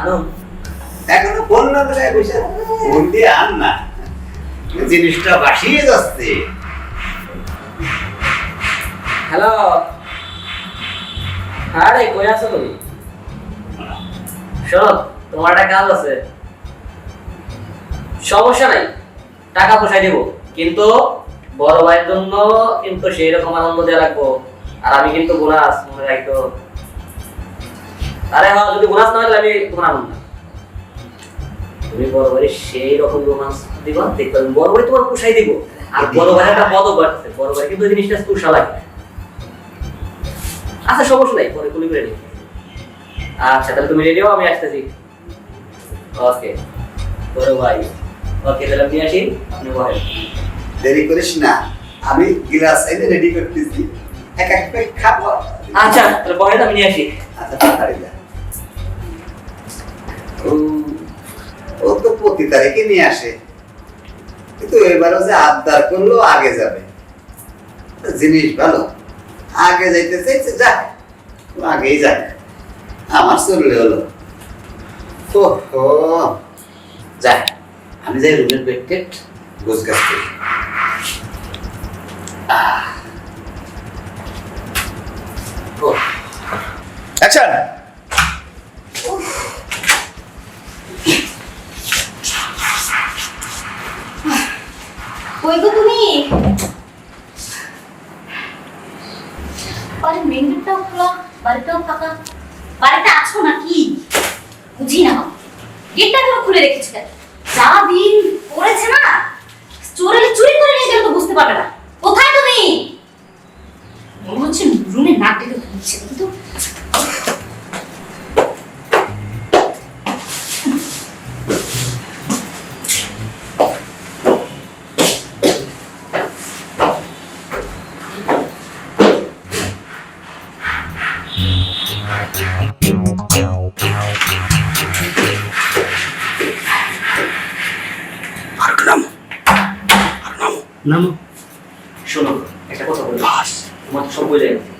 আনো এখনো ফোন না ধরে বসে ফোন দিয়ে আন না, জিনিসটা বাসিয়ে যাচ্ছে। হ্যালো, আরে কই আছো তুমি? শোনো, তোমার একটা কাজ আছে। সমস্যা নাই, টাকা পয়সা দেবো, কিন্তু বড় ভাইয়ের জন্য কিন্তু সেই রকম আনন্দ দিয়ে রাখবো। আর আমি কিন্তু বোনাস মনে রাখবো। আরে হ্যাঁ, যদি বোনাস না হলে আমি তোমার আনন্দ না। তুমি বড় ভাইয়ের সেই রকম রোমান্স দিবা, দেখবে বড় ভাই তোমার পোষাই দিব। আর বড় ভাইয়ের একটা পদক বাড়ছে, বড় ভাই কিন্তু এই জিনিসটা তুষা লাগে। আচ্ছা সমস্যা নাই, পরে কুলি করে নিই। আচ্ছা তাহলে তুমি রেডি হও, আমি আসতেছি। ওকে বড় ভাই, ওকে তাহলে আমি আসি, আপনি বলেন। দেরি করিস না, আমি গ্লাস এনে রেডি করতেছি, এক এক প্যাক খাবো। আচ্ছা তাহলে বলেন, আমি নিয়ে আসি। আচ্ছা তাড়াতাড়ি যা। ও তো প্রতি তারিখে নিয়ে আসে, কিন্তু এবারও যে আবদার করলো আগে যাবে। জিনিস ভালো, আগে যাইতে চাইছে, যা আগেই যাক, আমার চললে হলো। ও যাক, আমি যাই রুমের বেড টেট গোছ গাছ করি। অ্যাকশন। কই গো তুমি? আরে মেন গেটটাও খোলা, বাড়িটাও ফাঁকা। বাড়িতে আছো নাকি বুঝি না। গেটটা কেন খুলে রেখেছো কেন? যা দিন পড়েছে না, চোরেলে চুরি করে নিয়ে গেলে তো বুঝতে পারবে না। কোথায় তুমি? মনে হচ্ছে রুমে নাক ডেকে ঘুরছে, কিন্তু নামো। শোনো, একটা কথা বলি, তোমার তো সব বলে গেছে।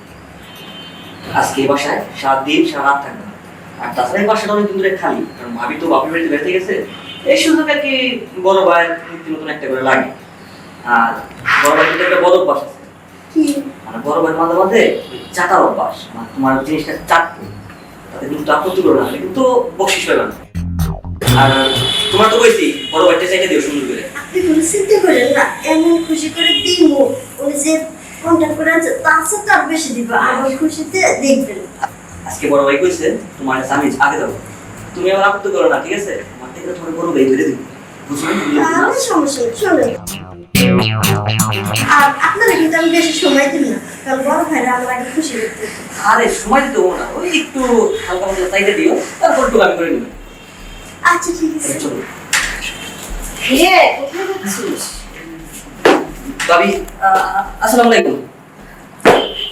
আজকে এই বাসায় 7 দিন 7 রাত থাকবে। আর তাছাড়া এই বাসাটা অনেক দিন ধরে খালি, কারণ ভাবি তো বাপের বাড়িতে বেড়াতে গেছে। এই সুযোগে কি বড় ভাইয়ের নিত্য নতুন একটা করে লাগে। আর বড় ভাইয়ের কিন্তু একটা বড় অভ্যাস আছে। আর বড় ভাইয়ের মাঝে মাঝে চাটার অভ্যাস, মানে তোমার জিনিসটা চাটবে, তাতে কিন্তু আপত্তি করবে না, কিন্তু বকশিস পাবে না। আর তোমার তো বলছি বড় ভাইটা চাইতে দিও সুন্দর করে। আপনি কোনো চিন্তা করেন না, এমন খুশি করে দিব উনি যে কন্ট্যাক্ট করে আছে তার সাথে তার বেশি দিব, আমার খুশিতে দেখবেন। আজকে বড় ভাই কইছে তোমার আমি আগে যাবো, তুমি আমার আপত্তি করো না, ঠিক আছে? আমার থেকে তোমার বড় ভাই ধরে দিবি, বুঝলি? আমার সমস্যা নেই, শোনেন। আর আপনারা কিন্তু আমি বেশি সময় দিব না, কারণ বড় ভাইরা আমার আগে খুশি করতে। আরে সময় দিতে হবো না, ওই একটু হালকা মতো চাইতে দিও, তারপর একটু আমি করে নিবো। আচ্ছা ঠিক আছে। চলো হে কোথায় যাচ্ছিস? ভাবি, আসসালামু আলাইকুম।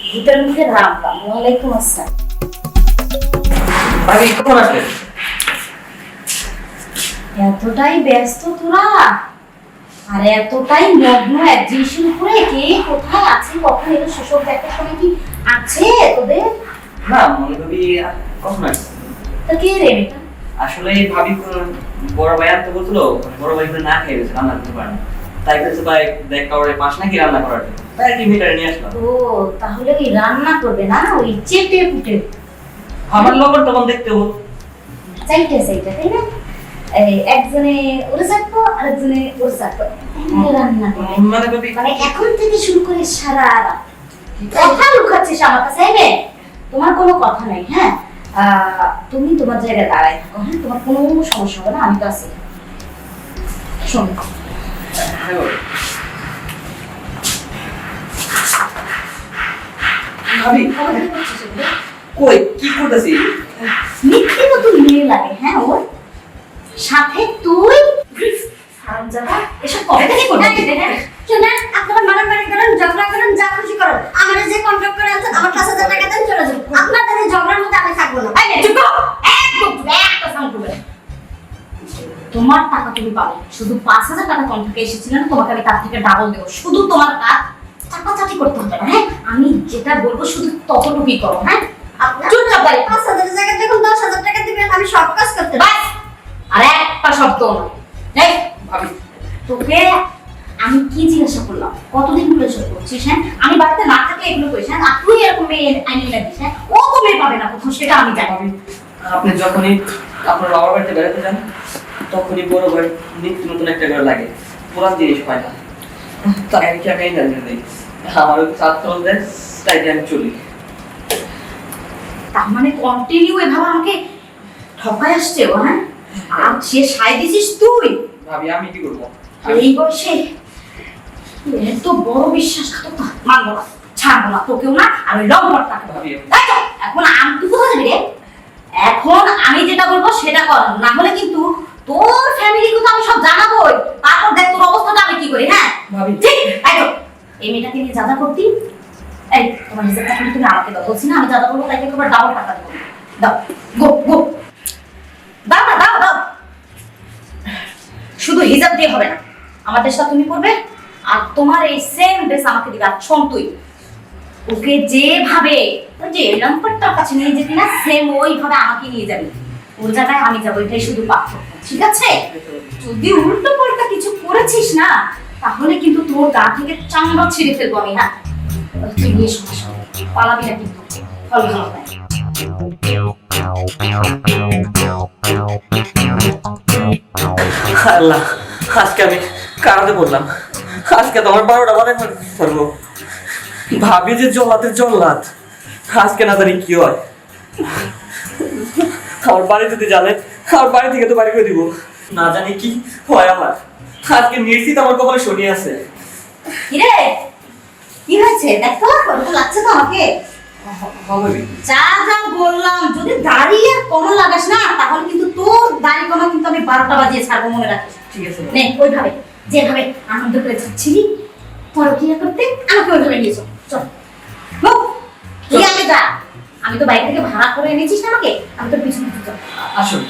ভূতের মুখে রাম রাম। ওয়ালাইকুম আসসালাম। ভাবি কখন আসলেন? এতটাই ব্যস্ত তোরা, আর এতটাই মগ্ন এক জিনিসের উপরে, কে কোথায় আছে কখন এলো সেসব দেখার সময় কি আছে তোদের? না মনে ভাবি কখন আসছে? তা কে রে এটা? আসলে ভাবি বড় ভাই আনতে বলছিল, বড় ভাই করে না খেয়ে গেছে, রান্না করতে পারে না, তাই বলছে ভাই দেখ কাউরে পাস নাকি রান্না করার জন্য, তাই আর কি মিটারে নিয়ে আসলাম। ও তাহলে কি রান্না করবে না, ওই চেটে পুটে আমার লগর তখন দেখতে হল চাইতে চাইতে, তাই না? এই একজনে ওরে চাটবো আরেকজনে ওরে চাটবো, রান্না করবে। মানে ভাবি মানে এখন থেকে শুরু করে সারা রাত কথা লুকাচ্ছিস আমার কাছে। এই মেয়ে, তোমার কোনো কথা নাই, হ্যাঁ? তুমি তোমার জায়গায় দাঁড়ায় থাকো, হ্যাঁ? তোমার কোনো সমস্যা হবে না, আমি তো আছি। শোন, ভাবি কই কি করতেছি? মিথ্যে নতুন মেয়ে লাগে, হ্যাঁ? ওর সাথে তুই হারামজাদা, এসব কবে থেকে করছিস? শোনেন, আপনারা মারামারি করেন, ঝগড়া করেন, যা খুশি করেন, আমার যে কন্ট্যাক্ট করে আছেন আমার 5,000 টাকা দেন, চলে যান। আপনাদের এই ঝগড়ার মধ্যে আমি থাকবো না। এই মেয়ে, চুপ করো। একদম চুপ, একটা সাউন্ড করবে না। তোমার টাকা তুমি পাবে, শুধু 5,000 টাকা কন্ট্রাক্টে এসেছিল না, তোমাকে আমি তার থেকে ডাবল দেবো। শুধু তোমার কাজ চাপাচাপি করতে হবে না, হ্যাঁ? আমি যেটা বলবো শুধু ততটুকুই করো, হ্যাঁ? আপনার চুপচাপ দাঁড়িয়ে 5,000 এর জায়গায় দেখুন 10,000 50,000 টাকা দিবেন আমি সব কাজ করতে পারি। বাস আর একটা শব্দ না। এই ভাবি তোকে আমি কি জিজ্ঞাসা করলাম, কতদিন ধরে এসব করছিস? হ্যাঁ, আমি বাড়িতে না থাকলে এগুলো করিস, হ্যাঁ? আর তুই এরকম মেয়ে আইনি লাগিস, হ্যাঁ? ও তো মেয়ে পাবে না কোথাও, সেটা আমি জানি। আপনি যখনই আপনার বাবার বাড়িতে বেড়াতে যান তখনই বড় ভাই নিত্য নতুন একটা করে লাগে, পুরান জিনিস পায় না, তাই আমি কি আমি জানিয়ে দিই আমারও ছাত্র দেয়, তাই আমি চলি। তার মানে কন্টিনিউ এভাবে আমাকে ঠকায় আসছে ও, হ্যাঁ? আর সে সাই দিছিস তুই ভাবি আমি কি করবো? এই বয়সে? এত বড় বিশ্বাসঘাতকতা মানবো না, ছাড়বো না তোকেও না, আর ওই লম্বরটাকে। ভাবি তাই তো, এখন আমি তুই কোথায় যাবি রে? এখন আমি যেটা বলবো সেটা কর, না হলে কিন্তু তোর ফ্যামিলি কিন্তু আমি সব জানাবোই। তারপর দেখ তোর অবস্থাটা আমি কি করি, হ্যাঁ? ভাবি ঠিক, তাই তো। এই মেয়েটাকে নিয়ে যা যা করতি, এই তোমার হিসাব টাকা তুমি আমাকে দাও, বলছি না আমি যা যা করবো তাকে তোমার ডাবল টাকা দেবো। দাও, গো গো, দাও না, দাও দাও। শুধু হিসাব দিয়ে হবে না, আমার ড্রেসটা তুমি করবে আর তোমার এই সেম ড্রেস আমাকে দিবে। আর শোন তুই, ওকে যেভাবে ওই যে লম্পটটার কাছে নিয়ে যেতি না, সেম ওইভাবে আমাকে নিয়ে যাবি। ওর জায়গায় আমি যাবো, এটাই শুধু পার্থক্য, ঠিক আছে? যদি উল্টো পাল্টা কিছু করেছিস না, তাহলে কিন্তু তোর গা থেকে চামড়া ছিঁড়ে ফেলবো আমি, হ্যাঁ? তুই নিয়ে সমস্যা পালাবি না কিন্তু, ফলো করবে। আল্লাহ, আজকে আমি কারাতে পড়লাম, আজকে তো আমার 12টা বাজে করবো। ভাবি যে জল্লাদের জল্লাদ, আজকে না জানি কি হয়। আমার বাড়ি যদি জানে, আমার বাড়ি থেকে তো বাড়ি করে দিব, না জানি কি হয় আমার। আজকে নিশ্চিত আমার কপালে শনি আছে। কিরে, কি হয়েছে দেখো? ওরকম লাগছে তো আমাকে? ভাবি যা যা বললাম, যদি দাঁড়িয়ে কমন লাগাস না, তাহলে কিন্তু তোর দাড়ি কমা কিন্তু আমি 12টা বাজিয়ে ছাড়বো, মনে রাখিস। ঠিক আছে নে, ওইভাবে যেভাবে আনন্দ করে যাচ্ছিলি পরকিয়া করতে, আমাকে ওইভাবে নিয়ে চল। চল বউ, তুই আগে যা, আমি তো বাইরে থেকে ভাড়া করে এনেছিস না আমাকে, আমি তো পিছনে পিছনে চল। আসুন।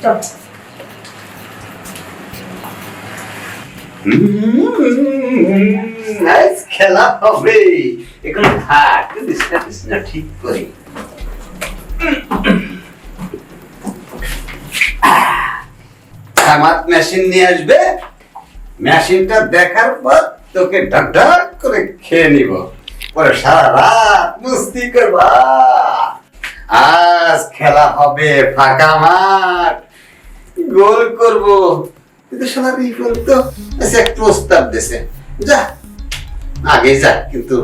চল। নাইস খেলা হবে। এখন থাক, বিছনা ঠিক করি। আমার মেশিন নিয়ে আসবে, মেশিনটা দেখার পর তোকে ঢক ঢক করে খেয়ে নিব, পরে সারা রাত মস্তি করবা। আজ খেলা হবে ফাঁকা মাঠ, গোল করব। কিন্তু শালা রিপন তো এসে এক প্রস্তাব দিছে, যা আগে যা, কিন্তু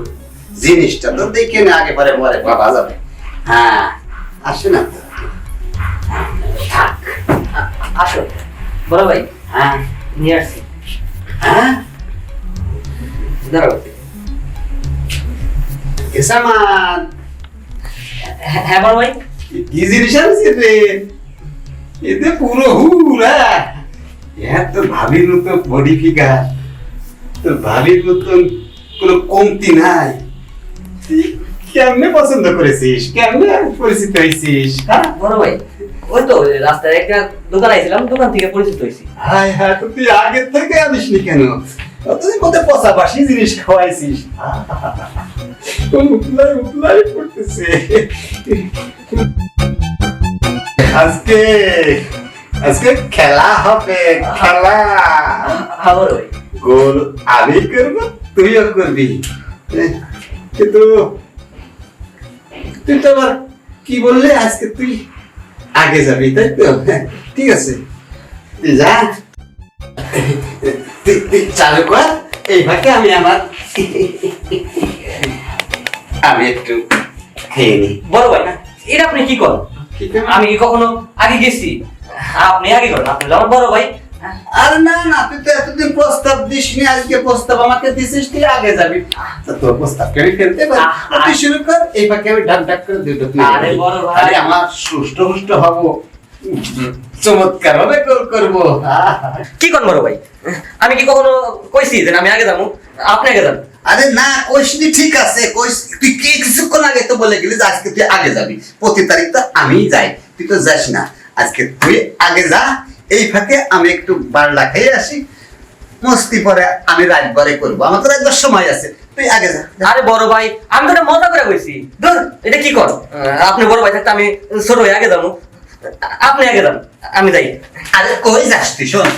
জিনিসটা তো দেখে না, আগে পরে পরে বাবা যাবে। হ্যাঁ, আসে না তো, থাক। আসুন বড় ভাই, হ্যাঁ নিয়ে আসছি। হ্যাঁ, দাঁড়াও। কেসামান হ্যাঁ বড় ভাই। কি জিনিস আছে রে? এতে পুরো হুরা। তো ভাবির মতো বডি ফিগার, তোর ভাবির মতন কোনো কমতি নাই। তুই কেমনে পছন্দ করেছিস, কেমনে পরিচিত হয়েছিস? হ্যাঁ বড় ভাই, ওই তো রাস্তায় একটা দোকান আইছিলাম, দোকান থেকে পরিচিত হয়েছি। হায় হায়, তো তুই আগে থেকে আনিসনি কেন? তুই মধ্যে পচাবাসি জিনিস খাওয়াইছিস। উতলাই উতলাই পড়তেছে। আজকে আজকে খেলা হবে, খেলা। হ্যাঁ বড় ভাই। গোল আমি করব, তুইও করবি, কিন্তু তুই তো আবার কি বললে, আজকে তুই আগে যাবি, তাই তো? ঠিক আছে, তুই যা, তুই চালু কর। এই ফাঁকে আমি আমার আমি একটু খেয়ে নি। বড় ভাই, এটা আপনি কি করেন? ঠিক আছে? আমি কি কখনো আগে গেছি? আপনি আগে করেন, আপনি আমার বড় ভাই। আর না না, তুই তো এতদিন প্রস্তাব দিসনি, আজকে প্রস্তাব আমাকে দিছিস, তুই আগে যাবি। তো তোর প্রস্তাব আমি ফেলতে পারি, তুই শুরু কর। এই ফাঁকে আমি ঢাক ঢাক করে দুটো তুই। আরে বড় ভাই। আরে আমার সুষ্ট হুষ্ট হব, চমৎকার হবে, গোল করবো। কি করেন বড় ভাই? আমি কি কখনো কইছি যে আমি আগে যাবো, আপনি আগে যান? আরে না, কইসনি, ঠিক আছে, কইস। তুই কি কিছুক্ষণ আগে তো বলে গেলি যে আজকে তুই আগে যাবি, প্রতি তারিখ তো আমিই যাই, তুই তো যাস না। আজকে তুই আগে যা, এই ফাঁকে আমি একটু বারলা খেয়ে আসি, মস্তি পরে আমি রাতবারে করবো, আমার তো রাতবার সময় আছে, তুই আগে যা। আরে বড় ভাই, আমি তো এটা মজা করে কইছি। ধর, এটা কি কর? আপনি বড় ভাই থাকতে আমি ছোট ভাই আগে যাবো, আপনি আগে যান, আমি যাই। আরে কই যাস তুই? শোন,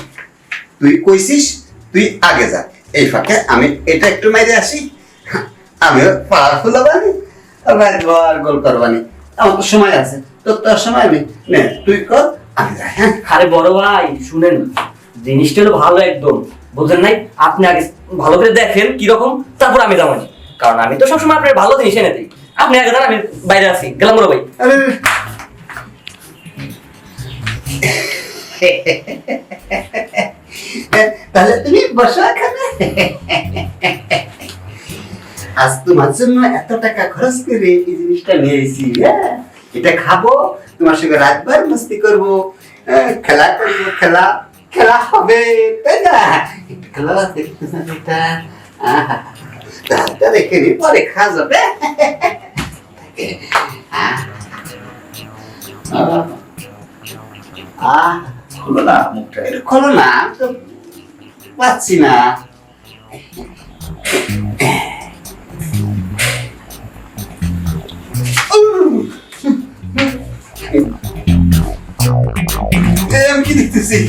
তুই কইছিস তুই আগে যা, এই ফাঁকে আমি এটা একটু মাইরে আসি, আমিও পাওয়ারফুল হবানি আর গোল করবানি, আমার তো সময় আছে, তোর সময় নেই, নে তুই কর, আমি যাই। হ্যাঁ আরে বড় ভাই শুনেন, জিনিসটা হলো ভালো একদম, বুঝলেন নাই? আপনি আগে ভালো করে দেখেন কিরকম, তারপর আমি যাবো, কারণ আমি তো সবসময় আপনার ভালো জিনিস এনে দিই। আপনি আগে যান, আমি বাইরে আছি, গেলাম বড় ভাই। আরে তাহলে তুমি বসো এখানে। আজ তোমার জন্য এত টাকা খরচ করে এই জিনিসটা নিয়ে এসেছি, হ্যাঁ? এটা খাবো, তোমার সঙ্গে রাতভর মস্তি করবো, খেলা করবো, খেলা খেলা হবে, তাই না? একটু খেলা দেখতে এটা তাহলে রেখে নি, পরে খাওয়া যাবে। খোলো না মুখটা, এটা খোলো না, আমি তো পাচ্ছি না। আমি কি দেখতেছি?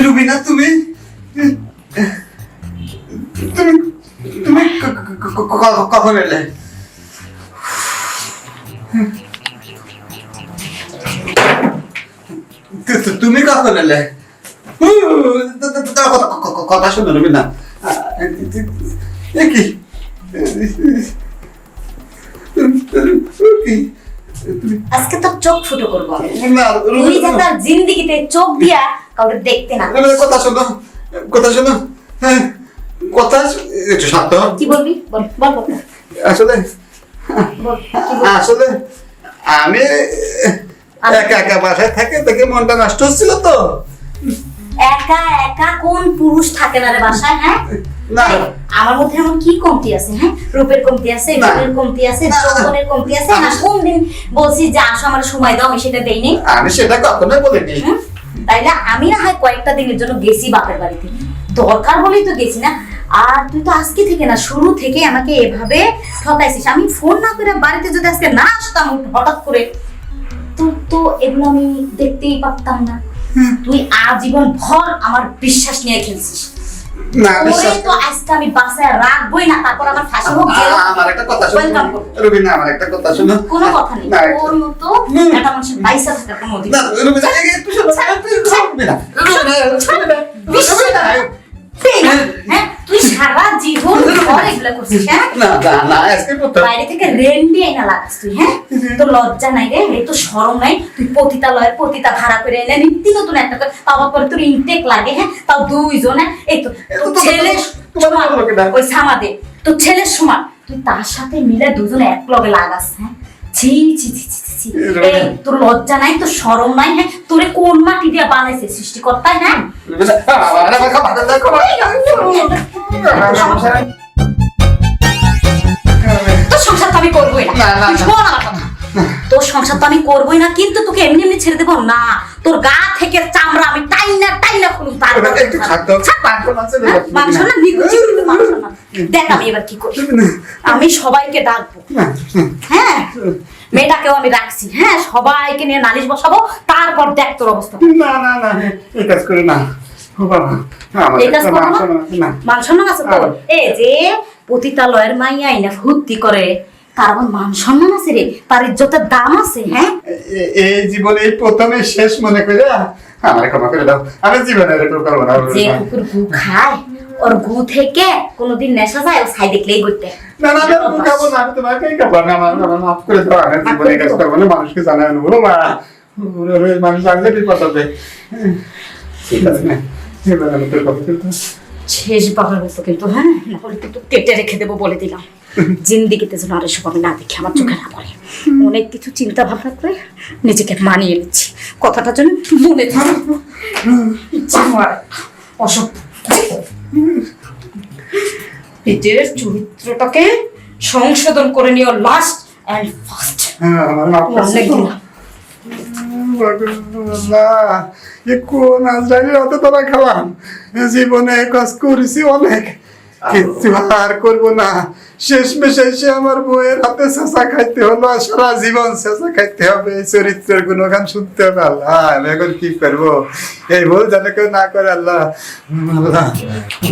রুবিনা, তুমি তুমি তুমি কখন এলে? তুমি কখন এলে? কথা শুনো রুবিনা, কি আজকে তোর চোখ ফুটো করবো আমি। না তুই যে তার জিন্দিগিতে চোখ দিয়া কাউকে দেখতে না। কথা শোনো, কথা শোনো, হ্যাঁ কথা একটু শান্ত। কি বলবি? বল বল বল আসলে বল, কি বলবি? আসলে আমি একা একা বাসায় থাকে দেখে মনটা নষ্ট হচ্ছিল তো। একা একা কোন পুরুষ থাকে না রে বাসায়? হ্যাঁ না। আমার মধ্যে এমন কি কমতি আছে? হ্যাঁ, রূপের কমতি আছে, না। গুণের কমতি আছে, না। যৌবনের কমতি আছে না? কোন দিন বলছি যে আসো আমার সময় দাও, আমি সেটা দেই নাই? আমি সেটা কখনোই বলিনি। তাইলে আমি না হয় কয়েকটা দিনের জন্য গেছি বাপের বাড়িতে, দরকার বলেই তো গেছি না। আর তুই তো আজকে থেকে না, শুরু থেকে আমাকে এভাবে ঠকাইছিস। আমি ফোন না করে বাড়িতে যদি আজকে না আসতাম হঠাৎ করে, তো এগুলো আমি দেখতেই পারতাম না। তুই আজীবন ভর আমার বিশ্বাস নিয়ে খেলছিস। না ওরে বিশ্বাস তো আজকে আমি বাসায় রাখবোই না, তারপর আমার ফাঁসি হোক, জেল হোক। আমার একটা কথা শোনো Welcome করবো। রুবিনা, আমার একটা কথা শোনো। কোনো কথা নেই, না, ওর মতো একটা মানুষের বাইসা থাকার কোনো অধিকার না নেই। রুবিনা, একটু শোনো, রুবিনা, রুবিনা, হ্যাঁ, তুই সারা জীবন ঘর এগুলা করছিস, হ্যাঁ? না না না আজকে প্রথম। বাইরে থেকে রেন্ডি আইনা লাগাস তুই, হ্যাঁ? তোর লজ্জা নাই রে? এই তো শরম নাই? তুই পতিতালয়ের পতিতা ভাড়া করে এনে নিত্য নতুন একটা করে, পাওয়ার পরে তোর ইনটেক লাগে, হ্যাঁ? তাও দুইজনে, এই তো তোর ছেলে তোমার বলো কেটা? ওই সামাদে তোর ছেলের সমান, তুই তার সাথে মিলে দুজনে এক লগে লাগাস, হ্যাঁ? ছি ছি ছি ছি ছি। এই তোর লজ্জা নাই, তোর শরম নাই, হ্যাঁ? তোরে কোন মাটি দিয়া বানাইছে সৃষ্টিকর্তা, হ্যাঁ? রুবিনা, আমার কথা বাদ দাও, সমস্যা নাই। তোর সংসার তো আমি করবোই না। না, না, তুই না। শোন আমার কথা। তোর সংসার তো আমি করবোই না, কিন্তু তোকে এমনি এমনি ছেড়ে দেবো না। তোর গা থেকে চামড়া আমি টাইনা টাইনা খুলুম, তারপর একটু ছাড়তো, মাংস না নিকুচি কিন্তু মাংস না। দেখ আমি এবার কি করি। আমি সবাইকে ডাকবো, হ্যাঁ? মেয়েটাকেও আমি রাখছি, হ্যাঁ? সবাইকে নিয়ে নালিশ বসাবো, তারপর দেখ তোর অবস্থা। না না না এই কাজ করে না, ও বাবা, আমার এই কাজ করবো না? না। মান সম্মান আছে তোর? এই যে পতিতালয়ের মাইয়া আইনা ফুর্তি করে, তার আবার মান সম্মান আছে রে, তার ইজ্জতের দাম আছে, হ্যাঁ? এই জীবনে এই প্রথমে শেষ মনে করে আমার ক্ষমা করে দাও, আমি জীবনে এরকম করবো না। যে কুকুর গু খায়, ওর গু থেকে কোনোদিন নেশা যায়, ও ছাই দেখলেই করতে। না না না, আমি খাবো না, আমি তোমাকেই খাবো, আমি আমার মাফ করে দাও, আমি জীবনে এই কাজ করবো না, মানুষকে জানাই না, বলো মা, মানুষ জানলে বিপদ হবে। ঠিক আছে না, এবার আমি তোর কথা বলতে শেষ বাবার মতো কিন্তু, হ্যাঁ? নাহলে কিন্তু কেটে রেখে দেবো বলে দিলাম। জিন্দিগিতে যেন আর এসব আমি না দেখি, আমার চোখে না পড়ে। অনেক কিছু চিন্তা ভাবনা করে নিজেকে মানিয়ে নিচ্ছি, কথাটা যেন মনে থাকে। অসভ্য নিজের চরিত্রটাকে সংশোধন করে নিও, লাস্ট এন্ড ফার্স্ট। হ্যাঁ, আমার মাফ করে অনেক দাও। দিলাম। কোন আজরাইলের হাতে তোরা খেলাম, জীবনে কাজ করেছি অনেক, কিচ্ছু আর করবো না, শেষমেশ এসে আমার বউয়ের হাতে চেঁচা খাইতে হলো, আর সারা জীবন চেঁচা খাইতে হবে, এই চরিত্রের গুণগান শুনতে হবে। আল্লাহ আমি এখন কি করবো, এই ভুল যেন কেউ না করে আল্লাহ। আল্লাহ